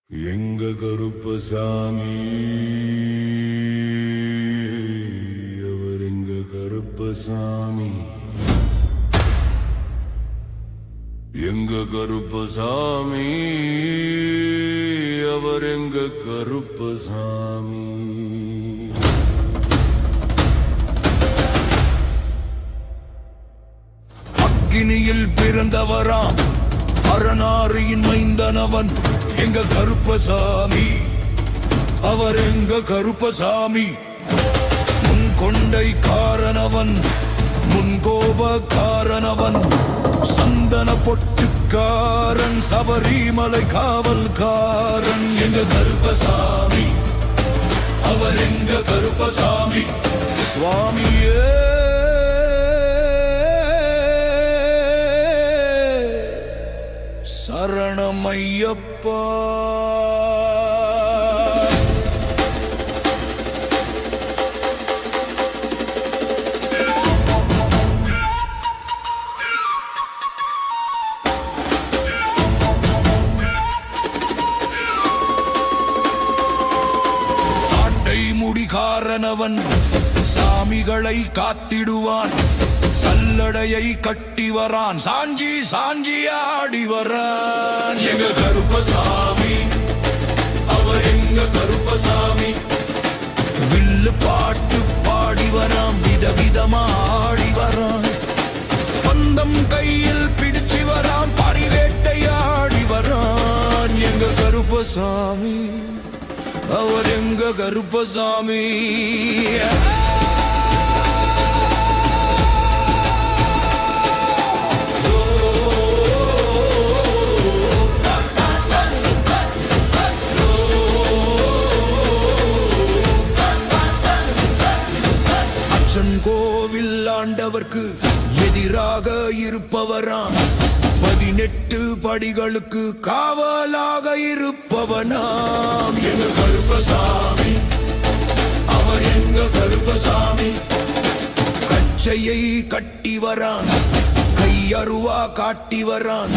எங்க கருப்பசாமி அவர் எங்க கருப்பசாமி எங்க கருப்பசாமி அவர் எங்க கருப்பசாமி அக்கினியில் பிறந்தவராம் அரணாரியின் மைந்தனவன் எங்க கருப்பசாமி அவர் எங்க கருப்பசாமி முன் கொண்டை காரணவன் முன்கோப காரணவன் சந்தன பொட்டுக்காரன் சபரிமலை காவல்காரன் எங்க கருப்பசாமி அவர் எங்க கருப்பசாமி சுவாமியே சரணமையப்பா சாட்டை முடிகாரனவன் சாமிகளை காத்திடுவான் சல்லடையை கட்டி வரான் சாஞ்சி சாஞ்சி ஆடி வரான் எங்க கருப்பசாமி அவர் எங்க கருப்பசாமி வில்லு பாட்டு பாடி வரான் விதவிதமா ஆடி வரான் பந்தம் கையில் பிடிச்சு வரான் பரிவேட்டையாடி வரான் எங்க கருப்பசாமி அவர் எங்க கருப்பசாமி கோவில் ஆண்டவர்க்கு எதிராக இருப்பவராம் 18 படிகளுக்கு காவலாக இருப்பவனாம் எங்க கருப்பசாமி அவர் எங்க கருப்பசாமி கச்சையை கட்டி வரான் கையருவா காட்டி வரான்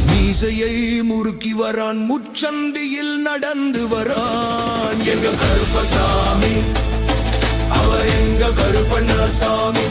மீசையை முறுக்கி வரான் முச்சந்தியில் நடந்து வரான் எங்க கருப்பசாமி அவர் எங்க கருப்பண்ணசாமி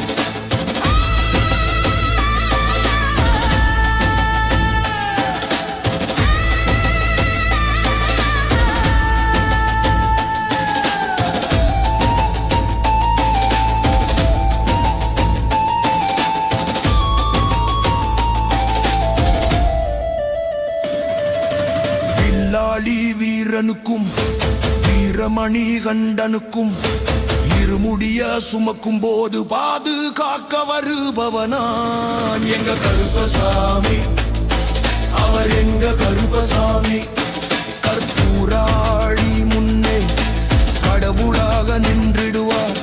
வில்லாளி வீரனுக்கும் வீரமணி கண்டனுக்கும் இருமுடிய சுமக்கும் போது பாதுகாக்க வருபவனான் எங்க கருப்பசாமி அவர் எங்க கருப்பசாமி கற்பூராளி முன்னே கடவுளாக நின்றிடுவார்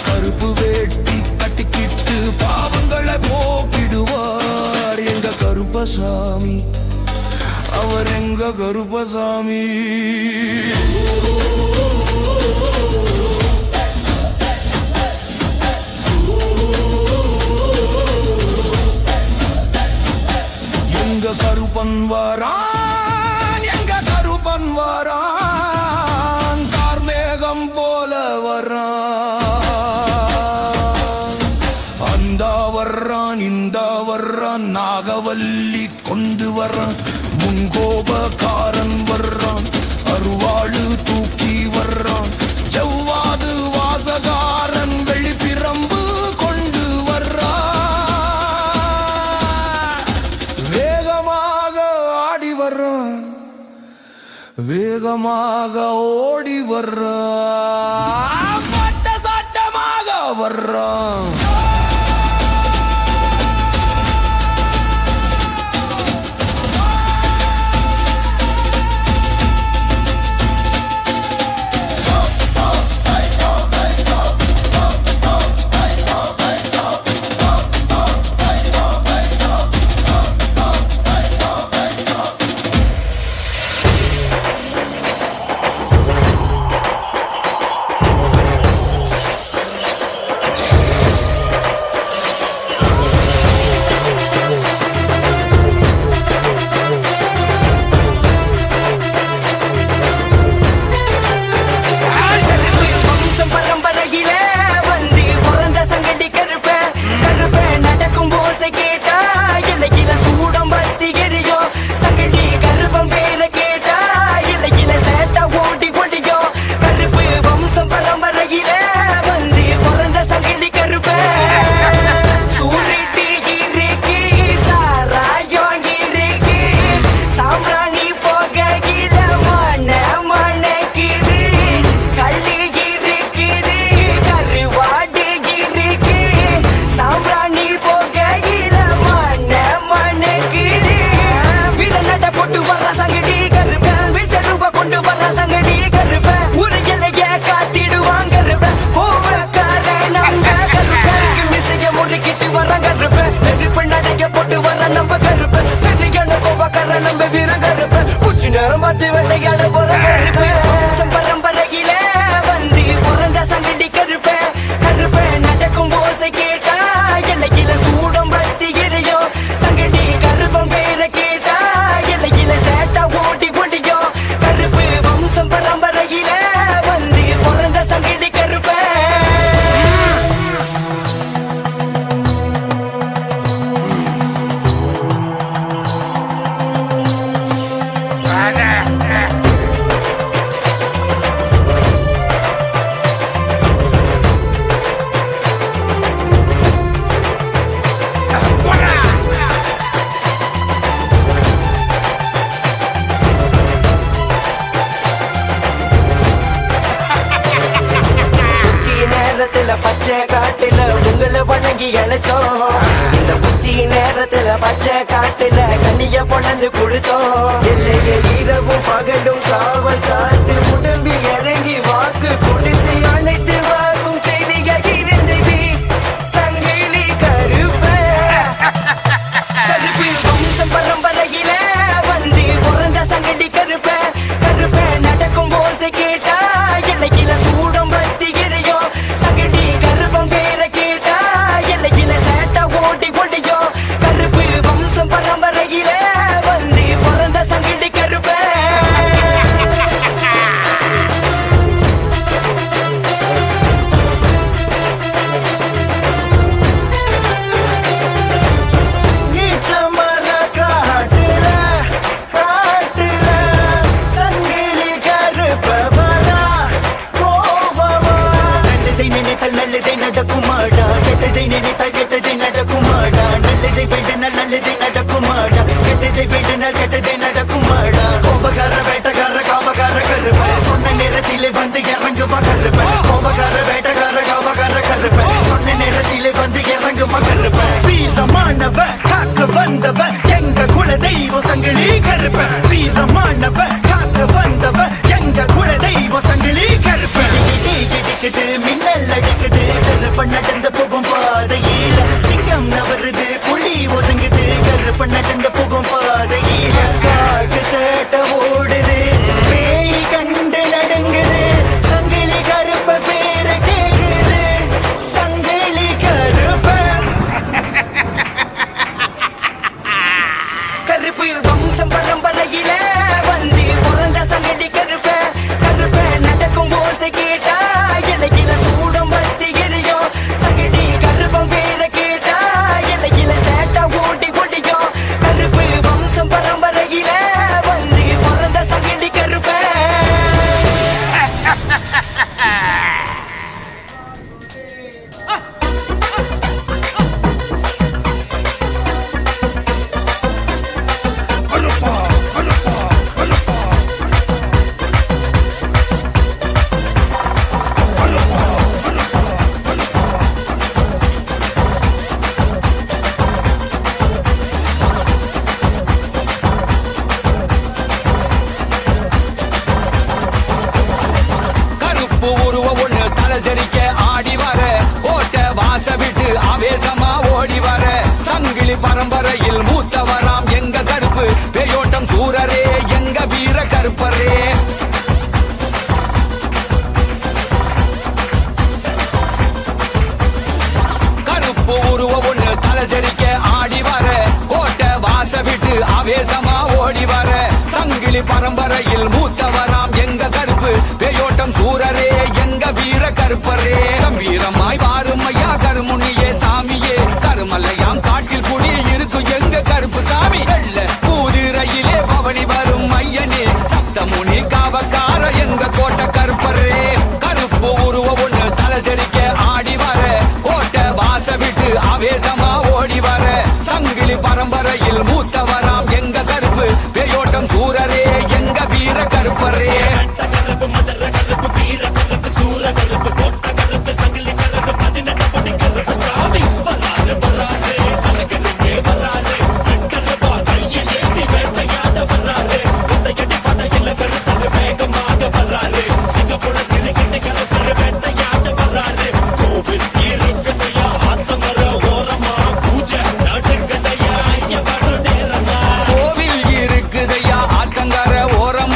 கருப்பு வேட்டி கட்டிக்கிட்டு பாவங்களை போக்கிடுவார் எங்க கருப்பசாமி அவர் எங்க கருப்பசாமி எங்க கருப்பன் வாரான் எங்க கருப்பன் வாரான் கார்மேகம் போல வரான் அந்த வர்றான் இந்த வர்றான் நாகவல்லி கொண்டு வர்றான் முன்கோபக்காரன் வர்றான் அருவாளு தூக்கி வர்றான் செவ்வாது வாசகாரன் வெளிப்பிரம்பு கொண்டு வர்றான் வேகமாக ஓடி வர்றான் பட்ட சாட்டமாக வர்றான் புறம் பார்த்து வேட்டையாட போற பரம்பரையில வந்து பிறந்த சங்கடி கருப்பேன் கருப்பேன் நடக்கும் போசை கேட்டா எல்லையில சூடம் பத்தி எரியோ சங்கடி கருப்பம் பேரை கேட்டா எல்லையில சேட்டா ஓடி ஓடியோ கருப்பு வம்சம் பரம்பரையில வந்து பிறந்த சங்கடி கருப்பேன் பச்சை காட்டுல உங்களை வணங்கி அழைச்சோம் இந்த உச்சி நேரத்துல பச்சை காட்டுல கண்ணிய பொண்ணந்து கொடுத்தோம் இல்லைய இரவும் பகலும் காவல் காத்து உடம்பி இறங்கி வாக்கு கொடுத்து அனைத்து வாக்கும் செய்திகள் இருந்தது சங்கிலி கருப்ப கருப்பு வம்சம் பரம்பரையில வந்து பிறந்த சங்கடி கருப்ப கருப்ப நடக்கும் போசை கேட்டா எல்லையில சூடம் பத்தி எரியோ சங்கடி கருப்பம் பேரை கேட்டா எல்லையில சேட்டா ஓடி ஓடியோ கருப்பு வம்சம் பரம்பரையில வந்து பிறந்த சங்கடி கருப்ப நீச்சமான காட்டுல காட்டுல சங்கிலி கருப்பவரா கோவமா நல்லதை நினைத்தால் நல்லதை நடக்குமாடா கெட்டதை நினைத்தால் கெட்டதை நடக்குமாடா நல்லதை வேண்டினால் நல்லதை நடக்குமாடா கெட்டதை வேண்டினால் கெட்டதை நடக்குமாடா கோபக்கார வேட்டக்கார காவக்கார கருப்ப சொன்ன நேரத்திலே வந்து இறங்குவா கருப்ப கோபக்கார வேட்டக்கார காவக்கார கருப்ப சொன்ன நேரத்திலே வந்து இறங்குவா கருப்ப வீரமானவ காக்க வந்தவ எங்க குல தெய்வ சங்கிலி கருப்ப வீரமானவ காக்க வந்தவ எங்க குல தெய்வ சங்கிலி கருப்ப இடிக்குது மின்னல் அடிக்குது கருப்ப நடந்து போகும் பாதையில சிங்கம் நவருது புலி ஒதுங்குது கருப்ப நடந்து போகும் பாதையில காட்டு சேட்ட ஓடுது பேய் கண்டு நடுங்குது சங்கிலி கருப்ப பேரு கேக்குது சங்கிலி கருப்ப கருப்பு வம்சம் பரம்பரையில வந்து பிறந்த சங்கடி கருப்ப கருப்ப நடக்கும் போசை கேட்டா எல்லையில சூடம் பத்தி எரியோ சங்கடி கருப்பம் பேரை கேட்டா எல்லையில சேட்டா ஓடி ஓடியோ கருப்பு வம்சம் பரம்பரையில வந்து பிறந்த சங்கடி கருப்ப கருப்பு உருவ ஒண்ணு தலஜரிக்க ஆடி வர கோட்டை வாச விட்டு ஆவேசமா ஓடி வர சங்கிலி பரம்பரையில் மூத்தவராம் எங்க கருப்பு பேயோட்டம் சூரரே எங்க வீர கருப்பரே கருப்பு உருவ ஒண்ணு தலஜரிக்க ஆடி வர கோட்டை வாச விட்டு ஆவேசமா ஓடி வர சங்கிலி பரம்பரையில் மூத்தவராம் எங்க கருப்பு பேயோட்டம் சூரரே எங்க வீர கருப்பரே வீரமாய் வாரும் ஐயா கருமுனியே சாமியே கருமலையாம் காட்டில் குடி இருக்கும் எங்க கருப்பு சாமி வெள்ள குதிரையிலே பவனி வரும் ஐயனே சப்தமுனி காவக்கார எங்க கோட்டை கருப்பரே கருப்பு உருவ ஒண்ணு தலஜரிக்க ஆடி வர கோட்டை வாச விட்டு ஆவேசமா ஓடி வர சங்கிலி பரம்பரையில் மூத்தவராம் எங்க கருப்பு பேயோட்டம் சூரரே எங்க வீர கருப்பரே கோவில் இருக்குதையா ஆத்தங்கர ஓரமா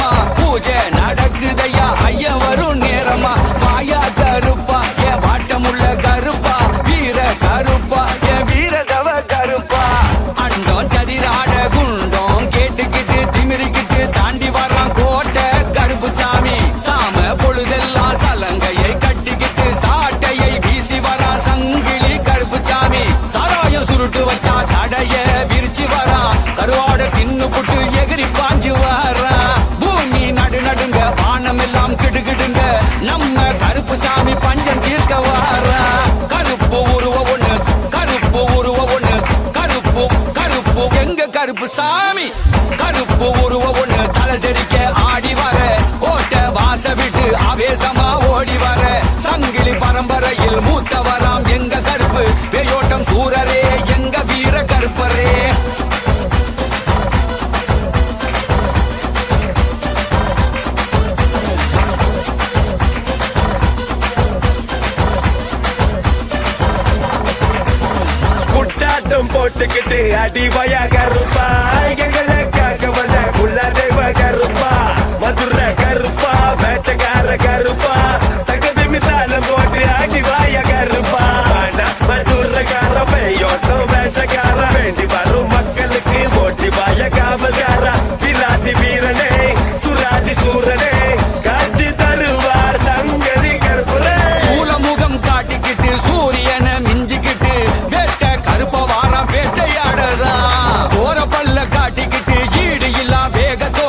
கருப்பு சாமி. கருப்பு உருவ ஒண்ணு தலை தெரிக்க ஆடி வர, கோட்டை வாச விட்டு ஆவேசமா ஓடி வர, சங்கிலி பரம்பரையில் மூத்தவராம் எங்க கருப்பு, பேயோட்டம் சூரரே எங்க வீர கருப்பரே. குட்டாட்டம் போட்டுக்கிட்டு அடிவய கருப்பா, எங்களுக்காக வந்த குலதெய்வ கருப்பா, மதுரை கருப்பா, வேட்டக்கார கருப்பா, தகுதி மிதாலம் போட்டு அடிவாய கருப்பா, மதுரைக்கார பெய்யோட்டம் வேட்டக்கார, வேண்டி வரும் மக்களுக்கு ஓட்டிவாய காவல்காரா, விராதி வீரனே சுராதி சூரனே, காட்சி தருவார் சங்கரி கருப்புரே. சூலமுகம் காட்டிக்கிட்டு சூரியனை மிஞ்சிக்கிட்டு வேட்ட கருப்ப வாரம் வேட்டையாடதான், போற பல்ல காட்டிக்கிட்டு ஈடு இல்லா வேகத்தோ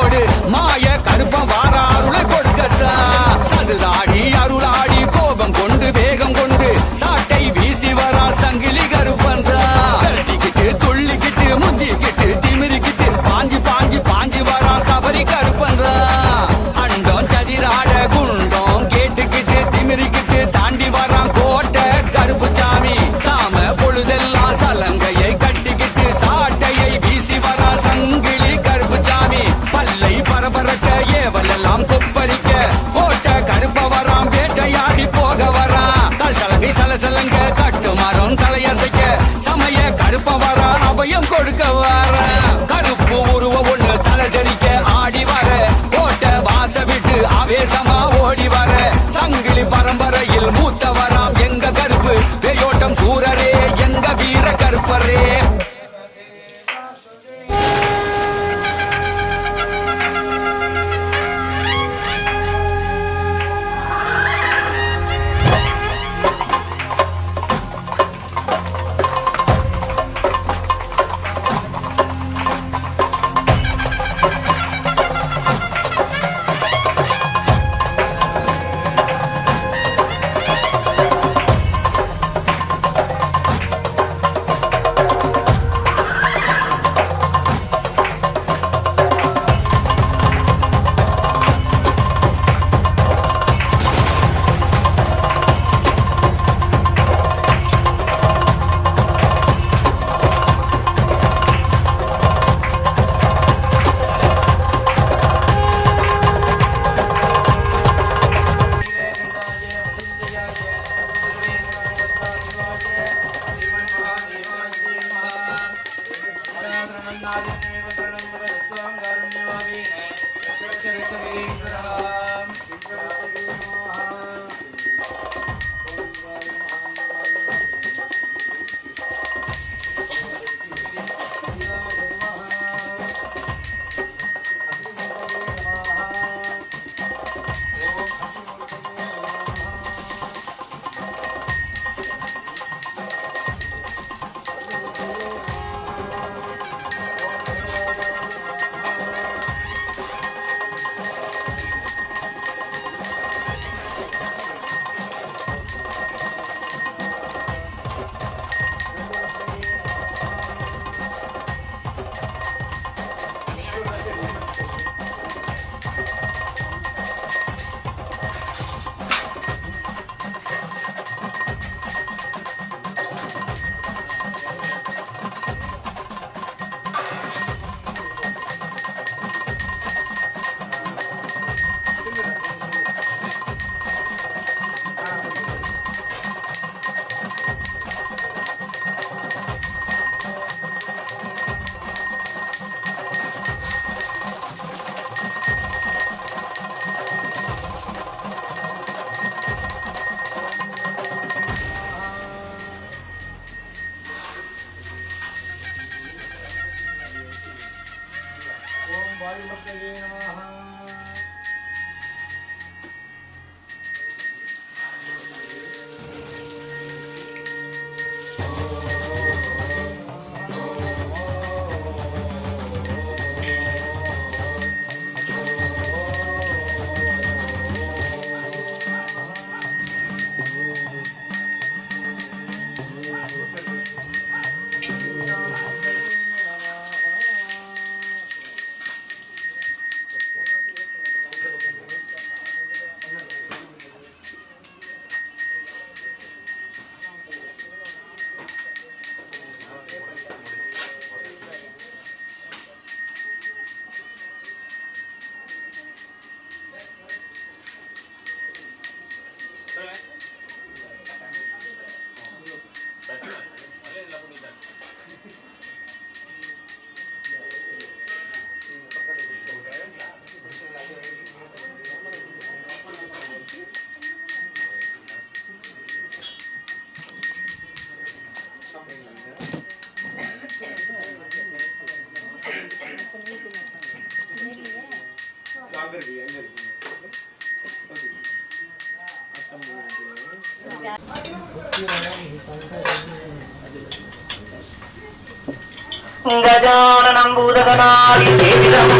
கஜானனம் பூதகனாதி தேவிதம்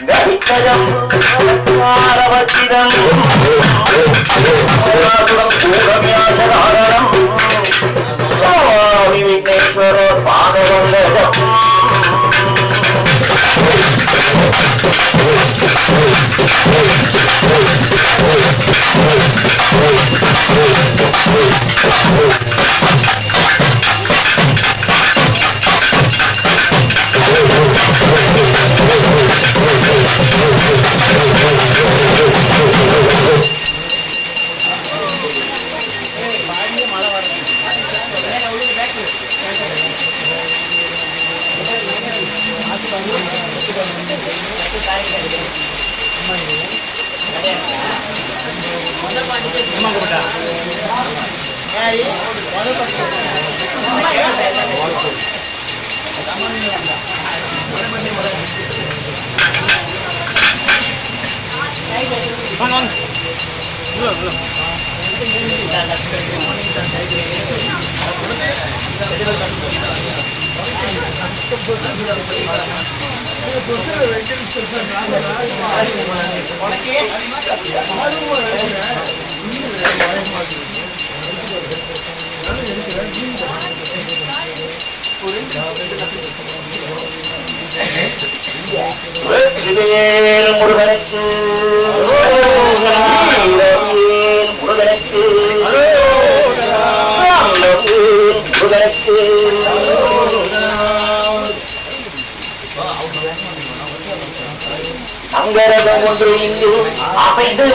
கவிக்கஜம் சாரவத்திதம் பூரம்யாசகாரணம் சுவாமி விக்னேஸ்வரோ பாதவந்தஜம் முருகனுக்கு முருகனுக்கு முருகனுக்கு அங்கரகம் ஒன்று இங்கு அமைந்து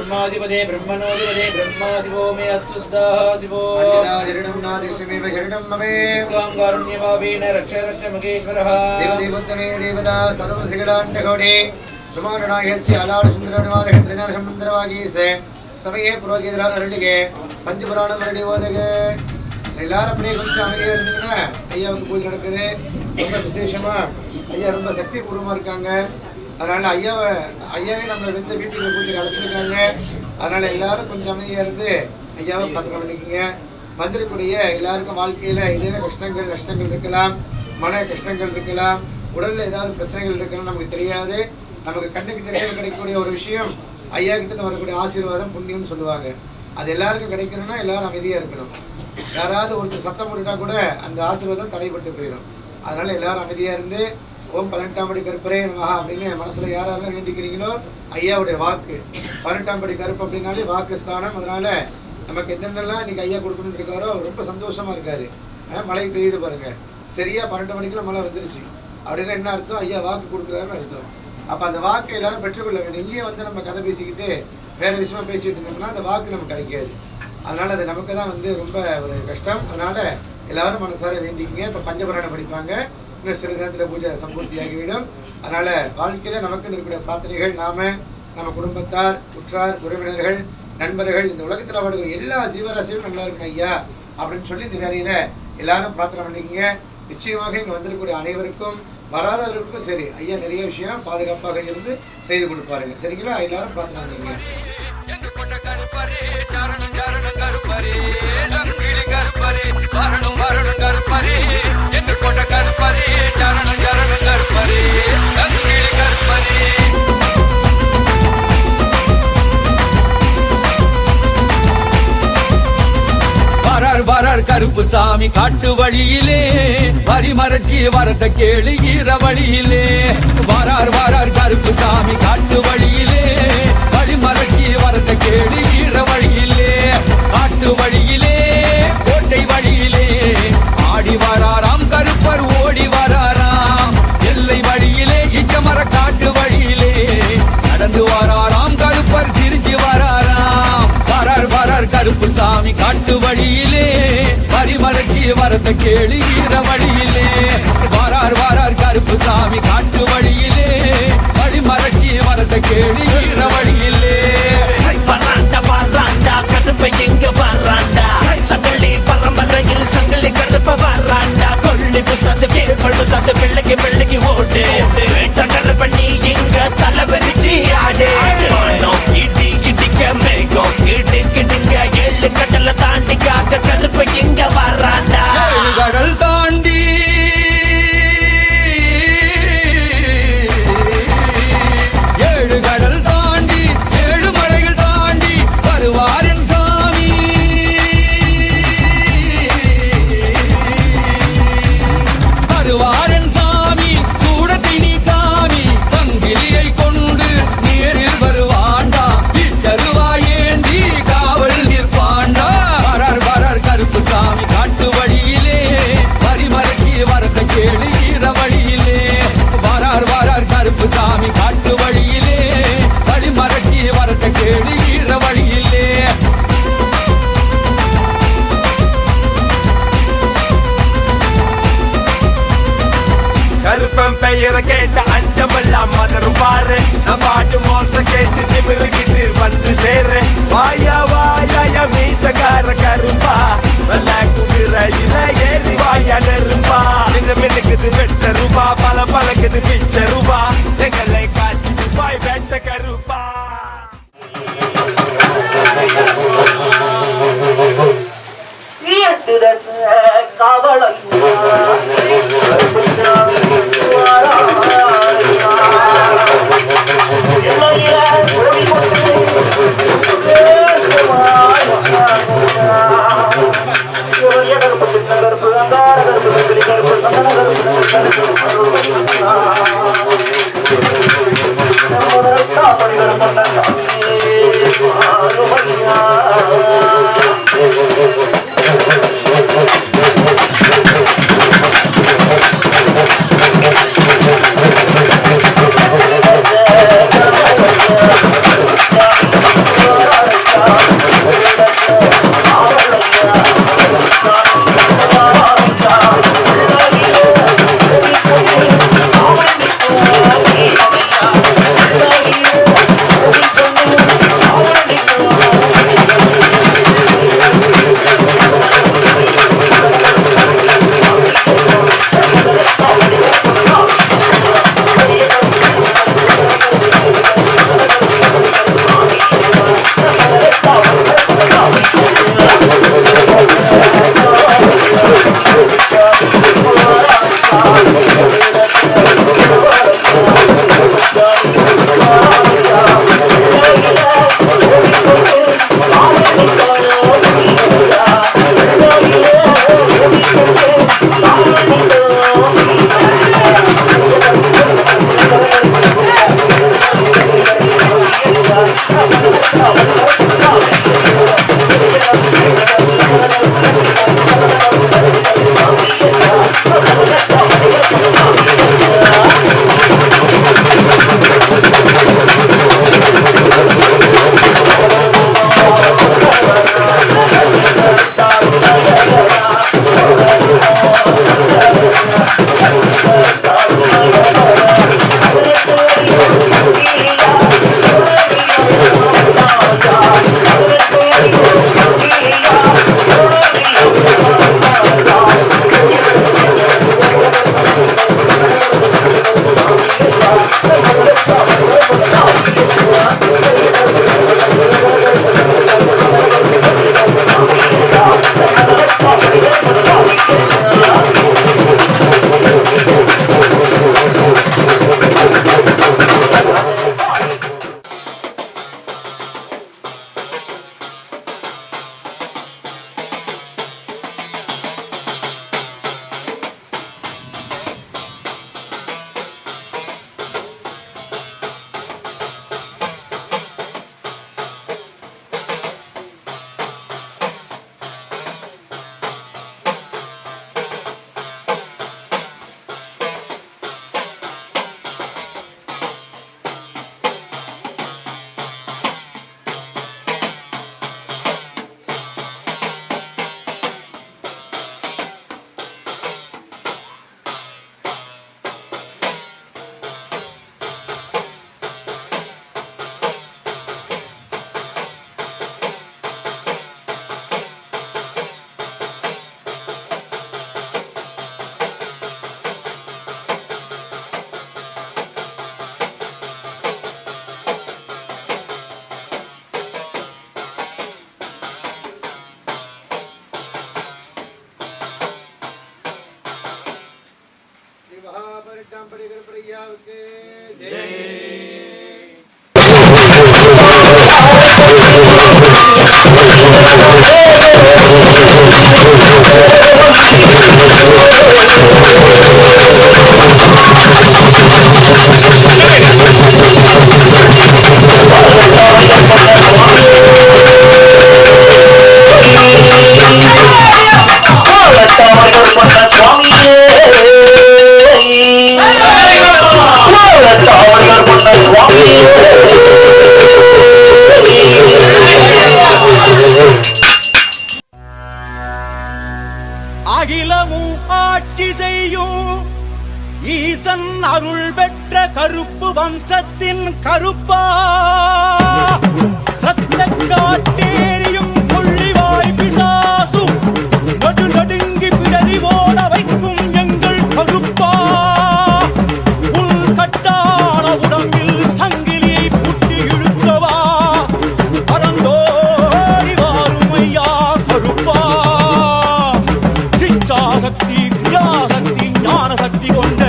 ब्रह्माधिपते ब्रह्मणोधिपते ब्रह्मा शिवो मे अस्तु सदा शिवो शरणं नादिष्टमेव शरणं ममे कारुण्यभावेन रक्ष रक्ष महेश्वरः देवदेवोत्तमे देवता सर्वसिगडाण्डकोटि ब्रह्माण्डनायस्य अलाडसुन्दरनिवादकत्रज्ञानसमुद्रवागीसे समये पुरोहितराजरण्डिके पंचपुराणं रण्डिवोदके எல்லாரும் அப்படியே கொஞ்சம் அமைதியா இருந்தீங்கன்னா ஐயாவுக்கு பூஜை நடக்குது. ரொம்ப விசேஷமா ஐயா ரொம்ப சக்தி பூர்வமா இருக்காங்க. அதனால ஐயாவே நம்ம வீட்டுக்கு பூஜைக்கு அழைச்சிருக்காங்க. அதனால எல்லாரும் கொஞ்சம் அமைதியா இருந்து ஐயாவை பத்திரம் பண்ணிக்கோங்க. வந்திருக்கூடிய எல்லாருக்கும் வாழ்க்கையில ஏதேனும் நஷ்டங்கள் இருக்கலாம், மன கஷ்டங்கள் இருக்கலாம், உடல்ல ஏதாவது பிரச்சனைகள் இருக்குன்னு நமக்கு தெரியாது. நமக்கு கண்ணுக்கு தெரியாத கிடைக்கக்கூடிய ஒரு விஷயம் ஐயா கிட்ட வரக்கூடிய ஆசீர்வாதம் புண்ணியம்னு சொல்லுவாங்க. அது எல்லாருக்கும் கிடைக்கணும்னா எல்லாரும் அமைதியா இருக்கணும். யாராவது ஒருத்தர் சத்தம் போட்டுட்டா கூட அந்த ஆசீர்வாதம் தடைப்பட்டு போயிடும். அதனால எல்லாரும் அமைதியா இருந்து ஓம் 18ஆம் படி கருப்பரே நமஹ அப்படின்னு மனசுல யாரெல்லாம் வேண்டிக்கிறீங்களோ ஐயாவுடைய வாக்கு 18ஆம் படி கருப்பு அப்படின்னாலே வாக்கு ஸ்தானம். அதனால நமக்கு என்னென்னலாம் இன்னைக்கு ஐயா கொடுக்கணும்னு இருக்காரோ ரொம்ப சந்தோஷமா இருக்காரு. மழை பெய்யுது பாருங்க, சரியா 12 மணிக்கெல்லாம் மழை வந்துருச்சு அப்படின்னா என்ன அர்த்தம்? ஐயா வாக்கு கொடுக்குறாருன்னு அர்த்தம். அப்ப அந்த வாக்கை எல்லாரும் பெற்றுக்கொள்ள வேண்டும். இங்கேயும் வந்து நம்ம கதை பேசிக்கிட்டு வேற விஷயமா பேசிட்டு இருந்தோம்னா அந்த வாக்கு நமக்கு கிடைக்காது. அதனால அது நமக்கு தான் வந்து ரொம்ப ஒரு கஷ்டம். அதனால எல்லாரும் மனசார வேண்டிக்கங்க. இப்ப பஞ்சபுராணம் படிப்பாங்க. இன்னும் சிறு நேரத்தில் பூஜை சம்பூர்த்தி ஆகிவிடும். அதனால வாழ்க்கையில நமக்கு இருக்கக்கூடிய பிரார்த்தனைகள் நம்ம குடும்பத்தார், உற்றார், உறவினர்கள், நண்பர்கள், இந்த உலகத்தில் வாடுகிற எல்லா ஜீவராசியும் நல்லா இருக்கணும் ஐயா அப்படின்னு சொல்லி இந்த வேலையில எல்லாரும் பிரார்த்தனை பண்ணிக்கங்க. நிச்சயமாக இங்க வந்திருக்கக்கூடிய அனைவருக்கும் வராதவர்களுக்கும் சரி ஐயா நிறைய விஷயம் பாதுகாப்பாக இருந்து செய்து கொடுப்பாருங்க. சரிங்களா? எல்லாரும் பிரார்த்தனை பண்ணிக்கங்க. வரார் கருப்பு சாமி காட்டு வழியிலே வரி மறைச்சி வரத கேளு ஈர வழியிலே. வரார் கருப்பு சாமி காட்டு வழியிலே வழி மறைச்சி வரத கேளு ஈர வழியிலே. காட்டு வழியிலே கோட்டை வழியிலே ஆடி வராராம் கருப்பர் ஓடி வராராம். எல்லை வழியிலே இச்சமர காட்டு வழியிலே நடந்து வராராம் கருப்பர் சிரிச்சு வராராம். வரார் கருப்பு சாமி காட்டு வழியிலே வரிமறைச்சி வரத கேளு ஈர வழியிலே. வரார் கருப்பு சாமி காட்டு வழியிலே வழிமறைச்சி வரத கேளு ஈர வழியிலே. வராண்டா கருப்பை எங்க வராண்டா சங்கலி பரம்பரையில் சங்கலி கருப்ப வராண்டா. கொள்ளி பிசாசு கேள்வி பிள்ளைக்கு ஓடு கருப்ப நீ எங்க தலைவரிச்சு ஆடு. இடிக்க மேகம் கிடுங்க ஏழு கடல தாண்டி காக்க கருப்ப எங்க வராண்டா. கடல் தாண்டி ஏழு கடல் தாண்டி ஏழு மலைகள் தாண்டி வருவார் என் சாமி. வருவார் என் சாமி சூடத்தினி காமி சங்கிலியை கொண்டு நேரில் வருவாண்டா. இச்சருவாயேந்தி காவல் நிற்பாண்டா. வரார் கருப்பு சாமி காட்டு வழியிலே வரிமறைச்சி வரத கேளு ஈர வழியிலே. வரார் கருப்பு சாமி காட்டு வழியிலே வரிமறைச்சி வரத கேளு ஈர வழியிலே. கருப்பன் பெயரை கேட்ட அண்டமெல்லாம் மலரும் பாரு. நம்ம பாட்டு மோச கேட்டு திமிருகிட்டு வந்து சேரு. வாயா மீசக்கார கருப்பா நல்ல குதிரையில ஏறி வாயா நெருப்பா. மினுக்குது வெட்ட ரூபா பழக்குது பிச்ச ரூபா. எங்களை காட்சி பாய் வெட்ட கருப்பா. அகிலமும் ஆட்சி செய்யும் ஈசன் அருள் பெற்ற கருப்பு வம்சத்தின் கருப்பா ரத்த காட்டேரியும் கொள்ளிவாய் பிசாசும் நடு நடுங்கி பிடரி ஓட வைக்கும் எங்கள் கருப்பா உன் கட்டான உடம்பில் சங்கிலியை புட்டி இழுக்கவா பரந்தோடி வாரும் ஐயா கருப்பா சக்தி கிரியாசக்தி ஞான சக்தி கொண்ட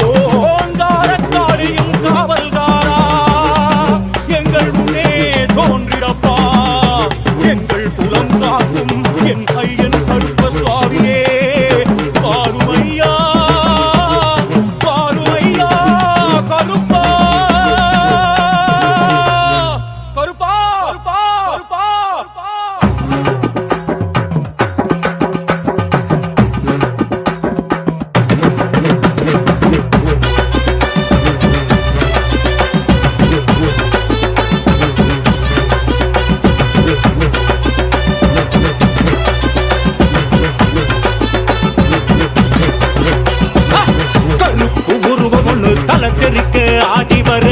ஓங்கார காளியும் காவல்காரா எங்கள் முன்னே தோன்றிடப்பா எங்கள் குலம் காக்கும் என் ஐயன் கருப்ப சுவாமியே பாருமையா பாருமையா கருப்பா கருப்பா கருப்பா கருப்பா தெறிக்க ஆடி வர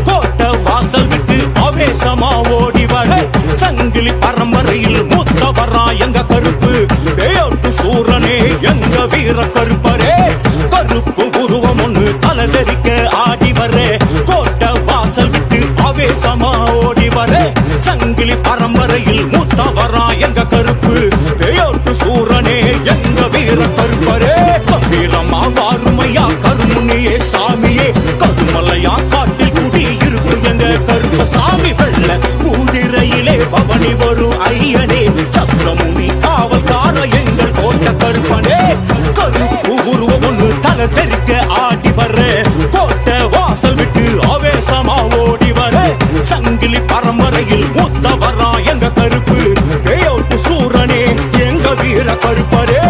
கோட்டை வாசல் விட்டு ஆவேசமா ஓடி வர சங்கிலி பரம்பரையில் மூத்த வரா எங்க கருப்பு பேயோட்டு சூரனே எங்க வீர கருப்பரே கருப்பு உருவம் ஒண்ணு தலை தெறிக்க ஆடி வர கோட்டை வாசல் விட்டு ஆவேசமா ஓடி வர சங்கிலி பரம்பரையில் மூத்த வரா எங்க கருப்பு பேயோட்டு சூரனே எங்க வீர கருப்பரே கம்பீரமா வாருமையா கருமுனியே சாமியே கருமலையா காட்டில் குடி இருக்கும் எங்க கருப்ப சாமி வெள்ள ஊதிரையிலே பவனி வரும் ஐயனே சத்திரமுனி காவல்கார எங்கள் கோட்ட கருப்பனே கருப்பு உருவம் ஒண்ணு தலை தெறிக்க ஆடி வர கோட்டை வாசல் விட்டு ஆவேசமா ஓடி வர சங்கிலி பரம்பரையில் மூத்தவரா எங்க கருப்பு பேயோட்டு சூரனே எங்க வீர கருப்பரே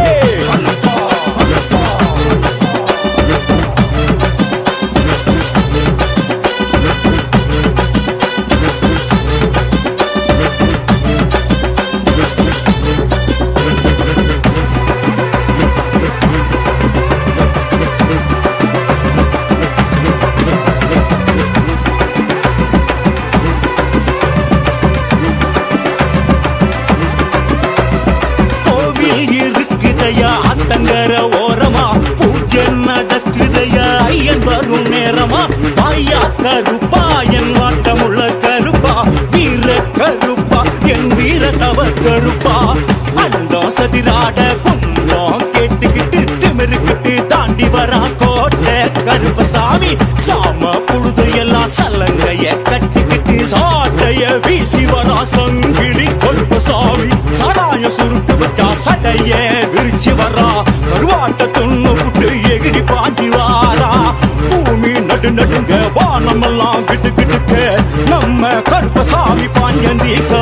அத்தங்கர ஓரமா பூஜை நடக்குதையா ஐயன் வரும் நேரமா ஐயா கருப்பா என் வாட்டமுள்ள கருப்பா வீர கருப்பா என் வீர தவ கருப்பா அண்டம் சதிராட குண்டம் கேட்டுக்கிட்டு திமிருக்கிட்டு தாண்டி வரா கோட்டை கருப்பசாமி சாம புழுது எல்லாம் சலங்கைய கட்டிக்கிட்டு சாட்டைய வீசி வரா சங்கிலி கருப்பசாமி சடாய சுருட்டு வச்சா சடைய விரிச்சு வரா கருவாட்ட துண்ணு புட்டு எகிரி பாஞ்சி வாரா பூமி நடுங்க வானமெல்லாம் கிட்டு கிட்டுக்க நம்ம கருப்பசாமி பாஞ்சந்திக்க